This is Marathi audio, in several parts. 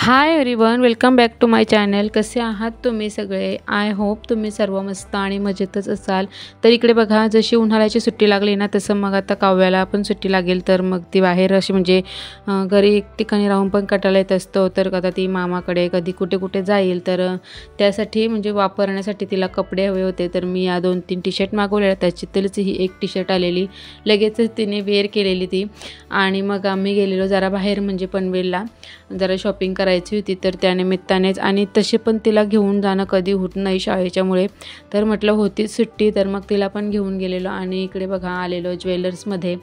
High everyone, welcome back to my channel. कसे आहात तुम्ही सगळे? आय होप तुम्ही सर्व मस्त आणि मजेतच असाल. तर इकडे बघा, जशी उन्हाळ्याची सुट्टी लागली ना, तसं मग आता काव्याला पण सुट्टी लागेल. तर मग ती बाहेर अशी म्हणजे घरी एक ठिकाणी राहून पण कंटाळा येत असतो. तर आता ती मामाकडे कधी कुठे कुठे जाईल, तर त्यासाठी म्हणजे वापरण्यासाठी तिला कपडे हवे होते. तर मी या 2-3 टी शर्ट मागवले. त्याच्यातलीच ही एक टी शर्ट आलेली, लगेचच तिने वेअर केलेली ती. आणि मग आम्ही गेलेलो जरा बाहेर, म्हणजे पनवेलला जरा शॉपिंग करायची होती. तर त्यानिमित्तानेच, आणि तसे पण तिला घेऊन जाणं कधी होत नाही शाळेच्यामुळे. तर म्हटलं होतीच सुट्टी, तर मग तिला पण घेऊन गेलेलो. आणि इकडे बघा आलेलो ज्वेलर्समध्ये.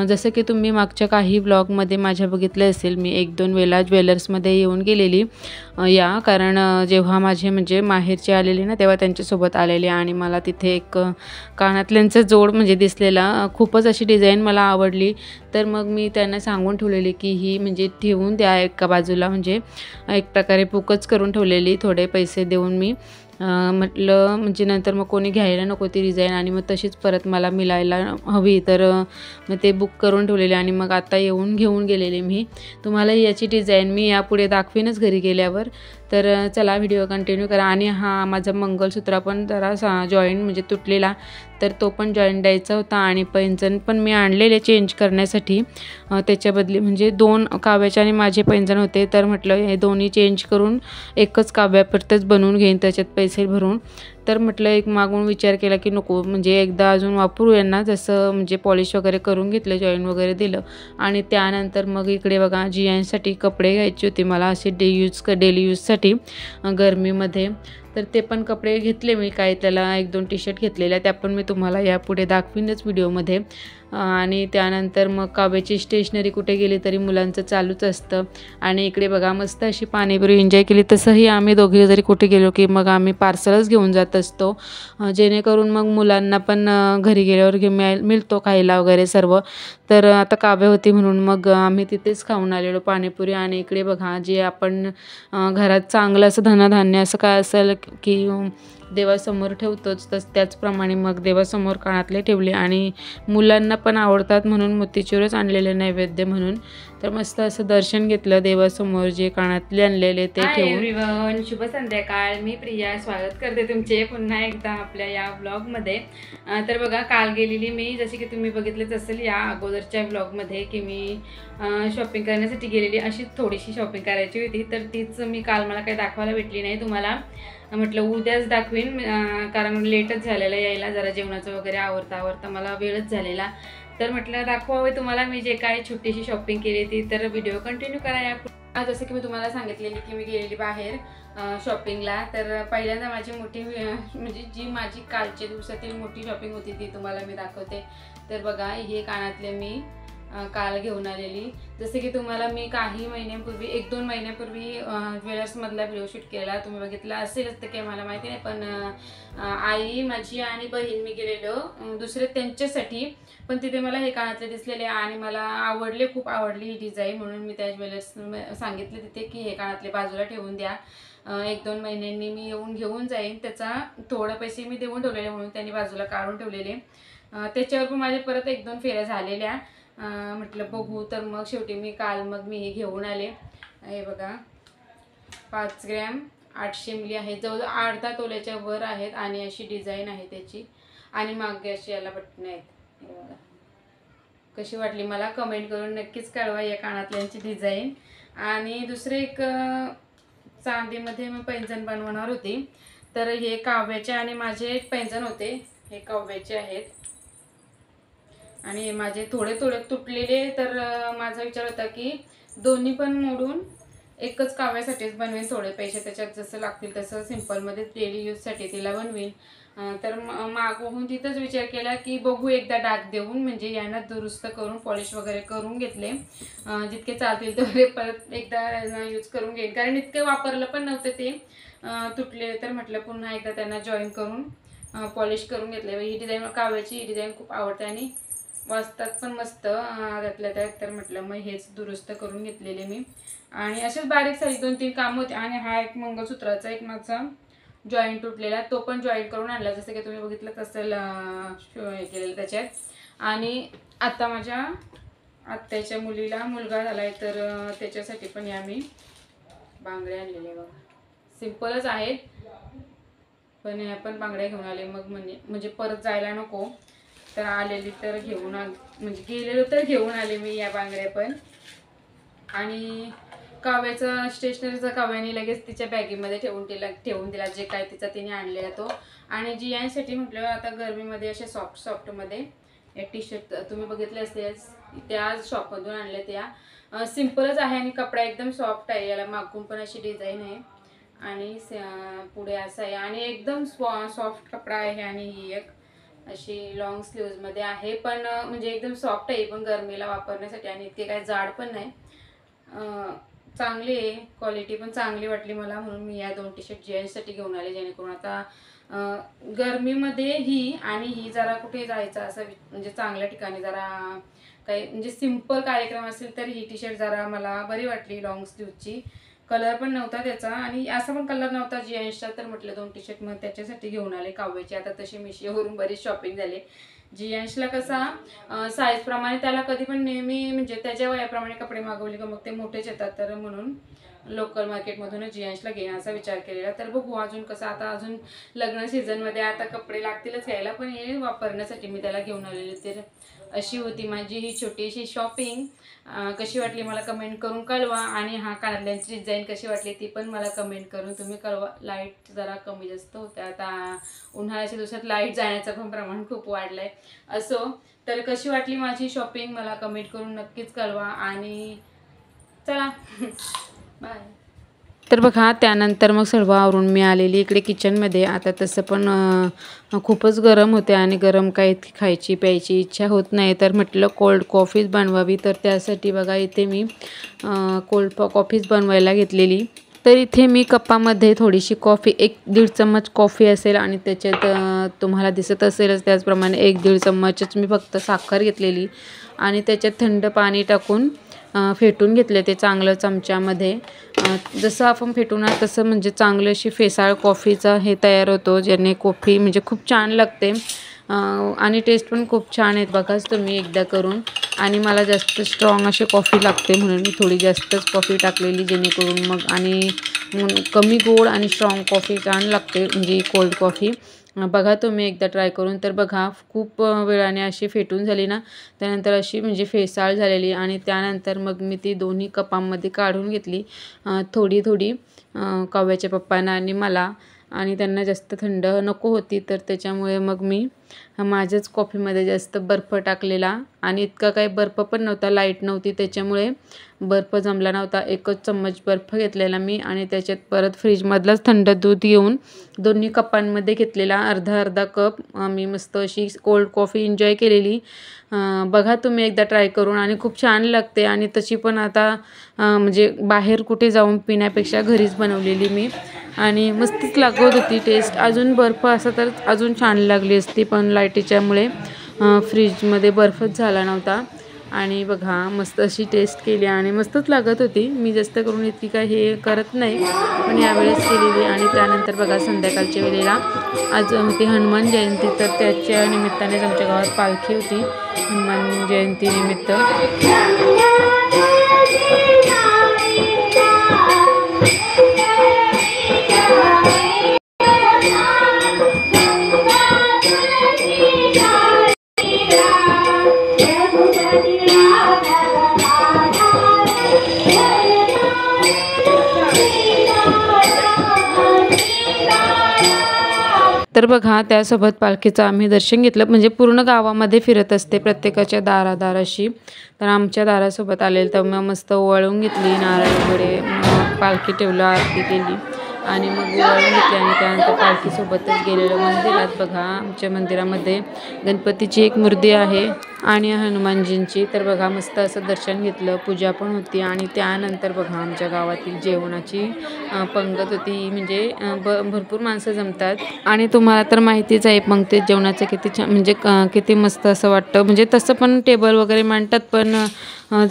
जसं की तुम्ही मागच्या काही ब्लॉगमध्ये माझ्या बघितलं असेल, मी 1-2 वेळा ज्वेलर्समध्ये येऊन गेलेली. कारण जेव्हा माझे म्हणजे माहेरचे आलेले ना, तेव्हा त्यांच्यासोबत आलेले. आणि मला तिथे एक कानातल्यांचा जोड म्हणजे दिसलेला, खूपच अशी डिझाईन मला आवडली. तर मग मी त्यांना सांगून ठेवलेली की ही म्हणजे ठेवून द्या एका बाजूला, म्हणजे एक प्रकारे बुकच करून ठेवलेली, थोडे पैसे देऊन मी. म्हटलं म्हणजे नंतर मग कोणी घ्यायला नको ती डिझाईन, आणि मग तशीच परत मला मिळायला हवी. तर मग ते बुक करून ठेवलेले आणि मग आता येऊन घेऊन गेलेले मी. तुम्हाला याची डिझाईन मी यापुढे दाखवीनच घरी गेल्यावर. तर चला व्हिडिओ कंटिन्यू करा. आणि हा माझा मंगळसूत्र पण जरा जॉईंट म्हणजे तुटलेला, तर तो पण जॉईंट द्यायचा होता. आणि पैंजण पण मी आणलेले चेंज करण्यासाठी. त्याच्या बदली म्हणजे 2 काव्याचे आणि माझे पैंजण होते. तर म्हटलं हे दोन्ही चेंज करून एकच काव्यापुरतंच बनवून घेईन त्याच्यात पैसे भरून. तर म्हटलं एक मागून विचार केला की नको, म्हणजे एकदा अजून वापरू यांना. जसं म्हणजे पॉलिश वगैरे करून घेतलं, जॉईन वगैरे दिलं. आणि त्यानंतर मग इकडे बघा जियांसाठी कपडे घ्यायचे होते मला, असे डेली यूजसाठी गरमीमध्ये. तर ते पण कपडे घेतले मी. काय त्याला 1-2 टी शर्ट घेतलेल्या, त्या पण मी तुम्हाला यापुढे दाखवीनच व्हिडिओमध्ये. आणि त्यानंतर मग काव्याची स्टेशनरी कुठे गेली तरी मुलांचं चालूच असतं. आणि इकडे बघा मस्त अशी पाणीपुरी एन्जॉय केली. तसंही आम्ही दोघे जरी कुठे गेलो की मग आम्ही पार्सलच घेऊन जात असतो, जेणेकरून मग मुलांना पण घरी गेल्यावर मिळतो खायला वगैरे सर्व. तर आता काव्य होती म्हणून मग आम्ही तिथेच खाऊन आलेलो पाणीपुरी. आणि इकडे बघा, जे आपण घरात चांगलं असं धनधान्य असं काय असेल की देवासमोर ठेवतोच, त्याचप्रमाणे मग देवासमोर कानातले ठेवले. आणि मुलांना पण आवडतात म्हणून मोतीचूरच आणलेले नैवेद्य म्हणून. तर मस्त असं दर्शन घेतलं देवासमोर, जे कानातले आणलेले ते ठेवून. एव्हरीवन, शुभ संध्याकाळ. मी प्रिया स्वागत करते तुमचे पुन्हा एकदा आपल्या या ब्लॉगमध्ये. तर बघा, काल गेलेली मी, जसे की तुम्ही बघितलंच असेल या अगोदरच्या ब्लॉगमध्ये, की मी शॉपिंग करण्यासाठी गेलेली. अशी थोडीशी शॉपिंग करायची होती, तर तीच मी काल मला काही दाखवायला भेटली नाही तुम्हाला. म्हटलं उद्याच दाखवीन, कारण लेटच झालेलं यायला, जरा जेवणाचं वगैरे आवरता मला वेळच झालेला. तर म्हटलं दाखवावे तुम्हाला मी जे काय छोटीशी शॉपिंग केली ती. तर व्हिडिओ कंटिन्यू करा या. जसं की मी तुम्हाला सांगितलेली की मी गेलेली बाहेर शॉपिंगला. तर पहिल्यांदा माझी मोठी म्हणजे जी माझी कालच्या दिवसातील मोठी शॉपिंग होती ती तुम्हाला मी दाखवते. तर बघा, हे कानातले मी काल घेऊन आलेली. जसे की तुम्हाला मी काही महिन्यांपूर्वी 1-2 महिन्यापूर्वी ज्वेलर्समधला व्हिडिओ शूट केला, तुम्ही बघितला असेलच. तर काही मला माहिती नाही, पण आई माझी आणि बहीण मी गेलेलो दुसरे त्यांच्यासाठी. पण तिथे मला हे कानातले दिसलेले आणि मला आवडले, खूप आवडली ही डिझाईन. म्हणून मी त्या ज्वेलर्स सांगितले तिथे की हे कानातले बाजूला ठेवून द्या, 1-2 महिन्यांनी मी येऊन घेऊन जाईन. त्याचा थोडे पैसे मी देऊन ठेवलेले, म्हणून त्यांनी बाजूला काढून ठेवलेले. त्याच्यावर पण माझे परत 1-2 फेऱ्या झालेल्या. म्हटलं बघू. तर मग शेवटी मी काल मी हे घेऊन आले. हे बघा, 5 ग्रॅम 800 मिली आहे, जवळजवळ अर्धा तोल्याच्या वर आहेत. आणि अशी डिझाईन आहे त्याची. आणि मागे अशी याला बटणं आहेत. हे बघा, कशी वाटली मला कमेंट करून नक्कीच कळवा या कानातल्यांची डिझाईन. आणि दुसरे एक चांदीमध्ये मी पैंजण बनवणार होती. तर हे काव्याचे आणि माझे पैंजण होते, हे काव्याचे आहेत. आणि माझे थोडे तुटलेले. तर माझा विचार होता की दोन्ही पण मोडून एकच काव्यासाठीच बनवेन, थोडे पैसे त्याच्यात जसं लागतील तसं सिंपलमध्ये डेली यूजसाठी तिला बनवीन. तर मागवून तिथंच विचार केला की बघू एकदा डाग देऊन, म्हणजे यांना दुरुस्त करून पॉलिश वगैरे करून घेतले. जितके चालतील तेवढे परत एकदा यूज करून घेईन, कारण इतके वापरलं पण नव्हतं ते तुटले. तर म्हटलं पुन्हा एकदा त्यांना जॉईन करून पॉलिश करून घेतले. ही डिझाईन काव्याची, ही डिझाईन खूप आवडते आणि वाजतात पण मस्त त्यातल्या त्यात. तर म्हटलं मग हेच दुरुस्त करून घेतलेले मी. आणि असेच बारीक सारीक 2-3 काम होते. आणि हा एक मंगळसूत्राचा एक माझा जॉईंट तुटलेला, तो पण जॉईंट करून आणला, जसं की तुम्ही बघितलं असेल हे केलेलं त्याच्यात. आणि आता माझ्या आत्याच्या मुलीला मुलगा झाला आहे, तर त्याच्यासाठी पण या मी बांगड्या आणलेल्या बघा, सिंपलच आहेत पण हे पण बांगड्या घेऊन आले. मग म्हणजे परत जायला नको तर आलेली तर घेऊन म्हणजे गेलेलो तर घेऊन आले मी या बांगड्या पण. आणि काव्याचा स्टेशनरीचा काव्याने लगेच तिच्या बॅगेमध्ये ठेवून दिला जे काय तिचा तिने आणलेला तो. आणि जियांसाठी म्हटलं आता गरमीमध्ये असे सॉफ्टमध्ये टी शर्ट तुम्ही बघितले असते त्या शॉपमधून आणले. त्या सिंपलच आहे आणि कपडा एकदम सॉफ्ट आहे. याला मागून पण अशी डिझाईन आहे आणि पुढे असं आहे आणि एकदम सॉफ्ट कपडा आहे. आणि ही एक अशी लॉंग स्लीव्जमध्ये आहे पण म्हणजे एकदम सॉफ्ट आहे पण गरमीला वापरण्यासाठी. आणि ते काय जाड पण नाही, चांगली आहे, क्वालिटी पण चांगली वाटली मला म्हणून मी या 2 टी शर्ट जेंट्ससाठी घेऊन आले. जेणेकरून आता गरमीमध्ये ही आणि ही जरा कुठे जायचं असं म्हणजे चांगल्या ठिकाणी जरा काही म्हणजे सिंपल कार्यक्रम असेल तर ही टी शर्ट जरा मला बरी वाटली. लॉंग स्लीवची कलर पण नव्हता त्याचा आणि असा पण कलर नव्हता जीन्सचा. तर म्हटलं 2 टी शर्ट मग त्याच्यासाठी घेऊन आले काव्याची. आता तशी मिशोवरून बरीच शॉपिंग झाली. जीन्सला कसा साईज प्रमाणे त्याला कधी पण नेहमी म्हणजे त्याच्या वयाप्रमाणे कपडे मागवले का मग ते मोठेच येतात. तर म्हणून लोकल मार्केटमधूनच जीन्सला घेण्याचा विचार केलेला. तर बघू अजून कसं आता अजून लग्न सीझनमध्ये आता कपडे लागतीलच घ्यायला पण हे वापरण्यासाठी मी त्याला घेऊन आलेले. तर अशी होती माझी ही छोटीशी शॉपिंग. कशी वाटली मला कमेंट करून कळवा. आणि हा कानातल्यांची डिझाईन कशी वाटली ती पण मला कमेंट करून तुम्ही कळवा. लाईट जरा कमी जास्त होत्या आता उन्हाळ्याच्या दिवसात लाईट जाण्याचं पण प्रमाण खूप वाढलं आहे. असो तर कशी वाटली माझी शॉपिंग मला कमेंट करून नक्कीच कळवा. आणि चला बाय. तर बघा त्यानंतर मग सर्व आवरून मी आलेली इकडे किचनमध्ये. आता तसं पण खूपच गरम होते आणि गरम काही खायची प्यायची इच्छा होत नाही. तर म्हटलं कोल्ड कॉफीच बनवावी. तर त्यासाठी बघा इथे मी कोल्ड कॉफीच बनवायला घेतलेली. तर इथे मी कपामध्ये थोडीशी कॉफी 1-1.5 चम्मच कॉफी असेल आणि त्याच्यात तुम्हाला दिसत असेलच त्याचप्रमाणे 1-1.5 चम्मचच मी फक्त साखर घेतलेली. आणि त्याच्यात थंड पाणी टाकून फेटून घेतले ते चांगलं चमच्यामध्ये. जसं आपण फेटू ना तसं म्हणजे चांगलं अशी फेसाळ कॉफीचा हे तयार होतो ज्याने कॉफी म्हणजे खूप छान लागते आणि टेस्ट पण खूप छान आहेत. बघाच तुम्ही एकदा करून. आणि मला जास्त स्ट्रॉंग अशी कॉफी लागते म्हणून मी थोडी जास्तच कॉफी टाकलेली जेणेकरून मग आणि कमी गोड आणि स्ट्रॉंग कॉफी छान लागते म्हणजे कोल्ड कॉफी. बघा तुम्ही एकदा ट्राय करून. तर बघा खूप वेळाने अशी फेटून झाली ना त्यानंतर अशी म्हणजे फेसाळ झालेली. आणि त्यानंतर मग मी ती दोन्ही कपांमध्ये काढून घेतली थोडी थोडी काव्याच्या पप्पांना आणि मला. आणि त्यांना जास्त थंड नको होती तर त्याच्यामुळे मग मी माझ्याच कॉफीमध्ये जास्त बर्फ टाकलेला. आणि इतका काही बर्फ पण नव्हता, लाईट नव्हती त्याच्यामुळे बर्फ जमला नव्हता. 1च चम्मच बर्फ घेतलेला मी आणि त्याच्यात परत फ्रीजमधलंच थंड दूध घेऊन दोन्ही कपांमध्ये घेतलेला अर्धा कप. मी मस्त अशी कोल्ड कॉफी एन्जॉय केलेली. बघा तुम्ही एकदा ट्राय करून. आणि खूप छान लागते. आणि तशी पण आता म्हणजे बाहेर कुठे जाऊन पिण्यापेक्षा घरीच बनवलेली मी. आणि मस्तच लागत होती टेस्ट. अजून बर्फ असा तर अजून छान लागली असती पण लाईटीच्यामुळे फ्रीजमध्ये बर्फच झाला नव्हता. आणि बघा मस्त अशी टेस्ट केली आणि मस्तच लागत होती. मी जास्त करून इतकी काय हे करत नाही पण यावेळेस केलेली. आणि त्यानंतर बघा संध्याकाळच्या वेळेला आज होती हनुमान जयंती तर त्याच्या निमित्तानेच आमच्या गावात पालखी होती हनुमान जयंतीनिमित्त. तर बघा त्यासोबत पालखीचं आम्ही दर्शन घेतलं. म्हणजे पूर्ण गावामध्ये फिरत असते प्रत्येकाच्या दारादाराशी. तर आमच्या दारासोबत आलेलं तर मग मस्त ओवाळून घेतली नारळ वगैरे पालखी ठेवलं आरती केली आणि मग ओवाळून घेतली. आणि त्यानंतर पालखीसोबतच गेलेलं मंदिरात. बघा आमच्या मंदिरामध्ये गणपतीची एक मूर्ती आहे आणि हनुमानजींची. तर बघा मस्त असं दर्शन घेतलं, पूजा पण होती. आणि त्यानंतर बघा आमच्या गावातील जेवणाची पंगत होती. म्हणजे भरपूर माणसं जमतात आणि तुम्हाला तर माहितीच आहे पंक्तीत जेवणाचं किती छान म्हणजे किती मस्त असं वाटतं. म्हणजे तसं पण टेबल वगैरे मांडतात पण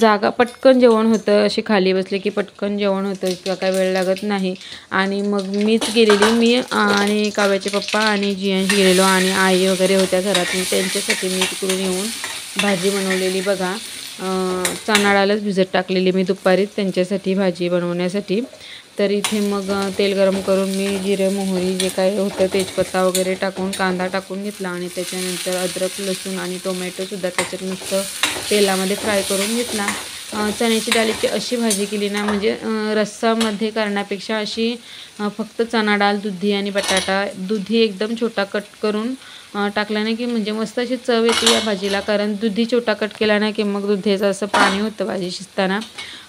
जागा पटकन जेवण होतं. अशी खाली बसले की पटकन जेवण होतं, इतका काही वेळ लागत नाही. आणि मग मीच गेलेली, मी आणि काव्याचे पप्पा आणि जियांशी गेलेलो आणि आई वगैरे होत्या घरात. त्यांच्यासाठी मी तिकडून येऊन भाजी बनवलेली. बघा चणा डाळच भिजत टाकलेली मी दुपारी त्यांच्यासाठी भाजी बनवण्यासाठी। तर इथे मग तेल गरम करून मी जिरे मोहरी जे काय होतं तेजपत्ता वगैरे टाकून कांदा टाकून घेतला आणि त्याच्यानंतर अद्रक लसूण आणि टोमॅटोसुद्धा त्याच्यात मस्त तेलामध्ये फ्राय करून घेतला। चण्याची डाळीची अशी भाजी केली ना म्हणजे रस्सामध्ये करण्यापेक्षा अशी फक्त चणा डाळ दुधी आणि बटाटा दुधी एकदम छोटा कट करून टाकला नाही की म्हणजे मस्त अशी चव येते या भाजीला। कारण दुधी छोटा कट केला ना की मग दुधीचं असं पाणी होतं भाजी शिजताना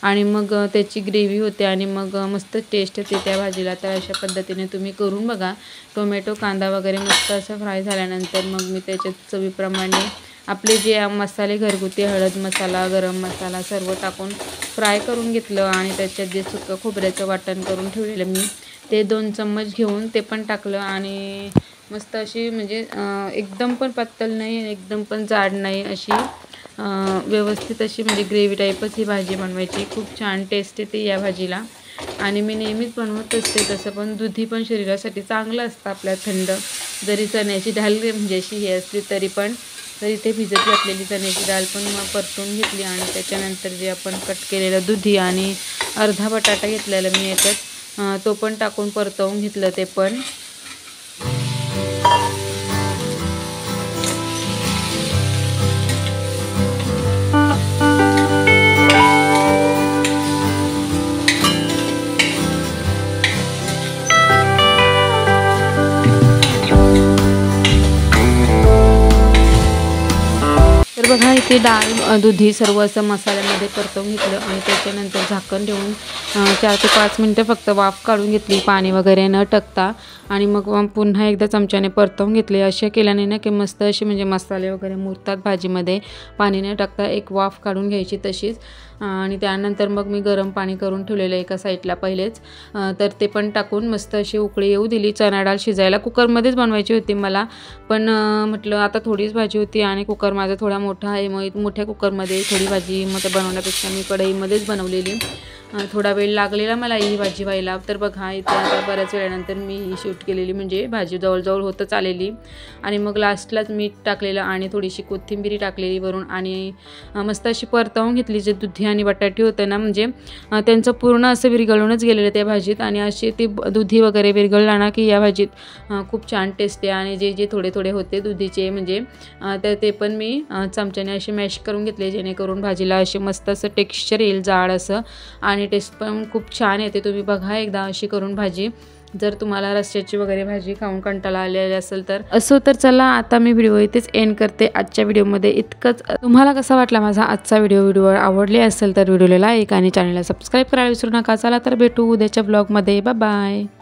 आणि मग त्याची ग्रेव्ही होते आणि मग मस्त टेस्ट येते त्या भाजीला। तर अशा पद्धतीने तुम्ही करून बघा। टोमॅटो कांदा वगैरे मस्त असं फ्राय झाल्यानंतर मग मी त्याच्यात चवीप्रमाणे आपले जे मसाले घरगुती हळद मसाला गरम मसाला सर्व टाकून फ्राय करून घेतलं आणि त्याच्यात जे सुकं खोबऱ्याचं वाटण करून ठेवलेलं मी ते 2 चम्मच घेऊन ते पण टाकलं आणि मस्त अशी म्हणजे एकदम पण पातळ नाही एकदम पण जाड नाही अशी व्यवस्थित अशी म्हणजे ग्रेव्ही टाईपच ही भाजी बनवायची। खूप छान टेस्ट येते या भाजीला आणि मी नेहमीच बनवत असते तसं। पण दुधी पण शरीरासाठी चांगलं असतं आपल्या थंड जरी चण्याची डाळ म्हणजे अशी हे असली तरी पण। तर इथे भिजत घातलेली चण्याची डाळ पण मग परतून घेतली आणि त्याच्यानंतर जे आपण कट केलेलं दुधी आणि अर्धा बटाटा घेतलेला मी याच्यात तो पण टाकून परतवून घेतलं ते पण। तर बघा इथे डाळ दुधी सर्व असं मसाल्यामध्ये परतवून घेतलं आणि त्याच्यानंतर झाकण ठेवून 4 ते 5 मिनटं फक्त वाफ काढून घेतली पाणी वगैरे न टाकता आणि मग पुन्हा एकदा चमच्याने परतवून घेतले। अशा केल्याने ना की मस्त अशी म्हणजे मसाले वगैरे मुरतात भाजीमध्ये पाणी न टाकता एक वाफ काढून घ्यायची तशीच। आणि त्यानंतर मग मी गरम पाणी करून ठेवलेलं एका साईडला पहिलेच तर ते पण टाकून मस्त अशी उकळी येऊ दिली। चणा डाळ शिजायला कुकरमध्येच बनवायची होती मला पण म्हटलं आता थोडीच भाजी होती आणि कुकर माझा थोडा मोठा आहे मग मोठ्या कुकरमध्ये थोडी भाजी मग बनवण्यापेक्षा मी कढईमध्येच बनवलेली। थोडा वेळ लागलेला मला ही भाजी व्हायला। तर बघा इथे आता बऱ्याच वेळानंतर मी ही शूट केलेली म्हणजे भाजी जवळजवळ होतच आलेली आणि मग लास्टलाच मीठ टाकलेलं आणि थोडीशी कोथिंबीर टाकलेली वरून आणि मस्त अशी परतवून घेतली। जे दुधी आणि बटाटे होते ना म्हणजे त्यांचं पूर्ण असं विरघळूनच गेलेलं त्या भाजीत आणि अशी ती दुधी वगैरे विरघळला ना की या भाजीत खूप छान टेस्ट आहे। आणि जे जे थोडे थोडे होते दुधीचे म्हणजे तर ते पण मी चमच्याने असे मॅश करून घेतले जेणेकरून भाजीला असे मस्त असं टेक्स्चर येईल जाड असं आणि टेस्ट पण खूप छान येते। तुम्ही बघा एकदा अशी करून भाजी जर तुम्हाला रस्स्याची वगैरे भाजी खाऊन कंटाळा आलेला असेल तर असो। तर चला आता मी व्हिडिओ इथेच एंड करते आजच्या व्हिडिओमध्ये इतकंच। तुम्हाला कसा वाटला माझा आजचा व्हिडिओ आवडले असेल तर व्हिडिओला लाईक आणि चॅनलला सबस्क्राईब करायला विसरू नका। चला तर भेटू उद्याच्या ब्लॉगमध्ये। Bye bye.